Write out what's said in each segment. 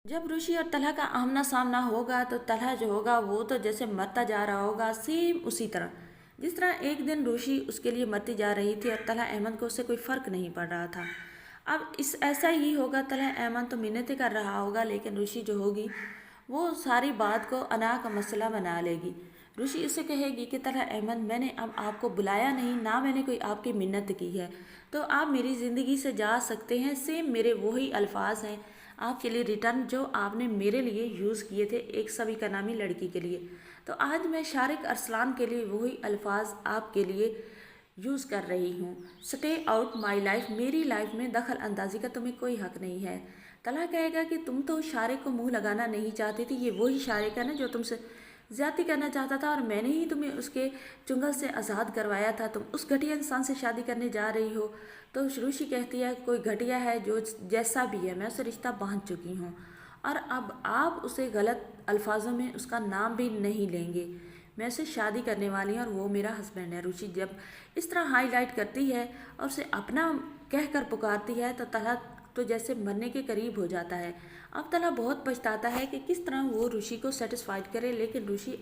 जब ऋषि और तलहा का आमना सामना होगा तो तलहा जो होगा वो तो जैसे मरता जा रहा होगा, सेम उसी तरह जिस तरह एक दिन ऋषि उसके लिए मरती जा रही थी और तलहा अहमद को उससे कोई फ़र्क नहीं पड़ रहा था। अब इस ऐसा ही होगा, तलहा अहमद तो मिन्नतें कर रहा होगा लेकिन ऋषि जो होगी वो सारी बात को अना का मसला बना लेगी। ऋषि इससे कहेगी कि तलहा अहमद, मैंने अब आपको बुलाया नहीं, ना मैंने कोई आपकी मिन्नत की है, तो आप मेरी ज़िंदगी से जा सकते हैं। सेम मेरे वही अल्फाज हैं आपके लिए रिटर्न जो आपने मेरे लिए यूज़ किए थे एक सभी का नामी लड़की के लिए। तो आज मैं शारिक अरसलान के लिए वही अल्फाज आपके लिए यूज़ कर रही हूँ। स्टे आउट माई लाइफ, मेरी लाइफ में दखल अंदाजी का तुम्हें कोई हक नहीं है। तला कहेगा कि तुम तो शारिक को मुंह लगाना नहीं चाहती थी, ये वही शारिक है ना जो तुमसे ज़्यादती करना चाहता था और मैंने ही तुम्हें उसके चुंगल से आज़ाद करवाया था। तुम उस घटिया इंसान से शादी करने जा रही हो। तो ऋषि कहती है कोई घटिया है जो जैसा भी है, मैं उसे रिश्ता बांध चुकी हूँ और अब आप उसे गलत अल्फाजों में उसका नाम भी नहीं लेंगे। मैं उसे शादी करने वाली हूँ और वो मेरा हस्बैंड है। रुचि जब इस तरह हाईलाइट करती है और उसे अपना कहकर पुकारती है तो तलहा तो जैसे मरने के करीब हो जाता है। अब तलहा बहुत पछताता है कि किस तरह वो ऋषि को सेटिस्फाइड करे, लेकिन ऋषि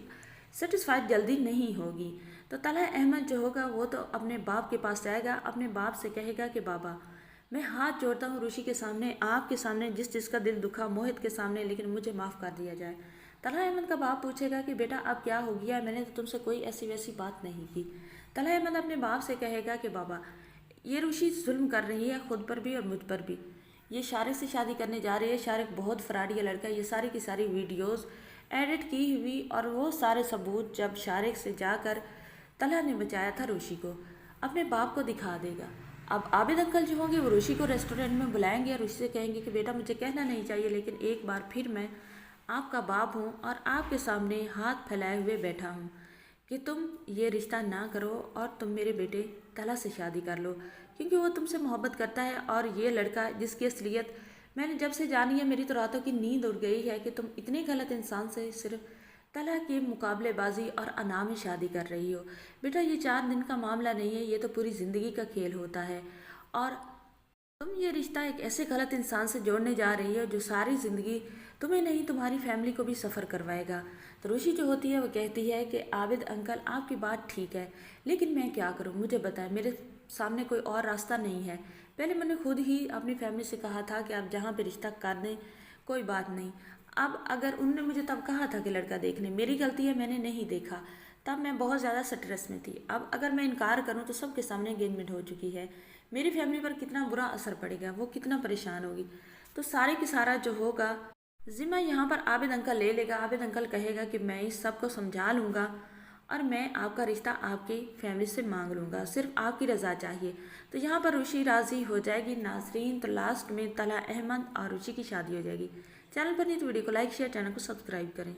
सेटिस्फाइड जल्दी नहीं होगी। तो तलहा अहमद जो होगा वो तो अपने बाप के पास जाएगा, अपने बाप से कहेगा कि बाबा, मैं हाथ जोड़ता हूँ ऋषि के सामने, आपके सामने, जिस जिसका दिल दुखा मोहित के सामने, लेकिन मुझे माफ़ कर दिया जाए। तलहा अहमद का बाप पूछेगा कि बेटा अब क्या हो गया, मैंने तो तुमसे कोई ऐसी वैसी बात नहीं की। तलहा अहमद अपने बाप से कहेगा कि बाबा, ये ऋषि जुल्म कर रही है खुद पर भी और मुझ पर भी। ये शारिक से शादी करने जा रही है, शारिक बहुत फ्रॉडी लड़का है, ये सारी की सारी वीडियोस एडिट की हुई और वो सारे सबूत जब शारिक से जाकर तलहा ने बचाया था ऋषि को, अपने बाप को दिखा देगा। अब आबिद अंकल जो होंगे वो ऋषि को रेस्टोरेंट में बुलाएंगे और ऋषि से कहेंगे कि बेटा मुझे कहना नहीं चाहिए लेकिन एक बार फिर मैं आपका बाप हूँ और आपके सामने हाथ फैलाए हुए बैठा हूँ कि तुम ये रिश्ता ना करो और तुम मेरे बेटे तलहा से शादी कर लो, क्योंकि वो तुमसे मोहब्बत करता है और ये लड़का जिसकी असलियत मैंने जब से जानी है मेरी तो रातों की नींद उड़ गई है कि तुम इतने गलत इंसान से सिर्फ तलहा की मुकाबलेबाजी और अना में शादी कर रही हो। बेटा ये 4 दिन का मामला नहीं है, ये तो पूरी ज़िंदगी का खेल होता है और तुम ये रिश्ता एक ऐसे गलत इंसान से जोड़ने जा रही हो जो सारी ज़िंदगी तुम्हें नहीं तुम्हारी फैमिली को भी सफ़र करवाएगा। तो ऋषि जो होती है वो कहती है कि आबिद अंकल आपकी बात ठीक है, लेकिन मैं क्या करूँ, मुझे बताएं, मेरे सामने कोई और रास्ता नहीं है। पहले मैंने खुद ही अपनी फैमिली से कहा था कि आप जहाँ पे रिश्ता कर दें कोई बात नहीं। अब अगर उनने मुझे तब कहा था कि लड़का देखने, मेरी गलती है, मैंने नहीं देखा, तब मैं बहुत ज़्यादा स्ट्रेस में थी। अब अगर मैं इनकार करूँ तो सबके सामने एंगेजमेंट हो चुकी है, मेरी फैमिली पर कितना बुरा असर पड़ेगा, वो कितना परेशान होगी। तो सारे की सारा जो होगा जिम्मा यहाँ पर आबिद अंकल ले लेगा। आबिद अंकल कहेगा कि मैं इस सब को समझा लूँगा और मैं आपका रिश्ता आपकी फैमिली से मांग लूँगा, सिर्फ आपकी रज़ा चाहिए। तो यहाँ पर ऋषि राज़ी हो जाएगी। नाजरीन, तो लास्ट में तलहा अहमद और ऋषि की शादी हो जाएगी। चैनल पर नहीं तो वीडियो को लाइक शेयर, चैनल को सब्सक्राइब करें।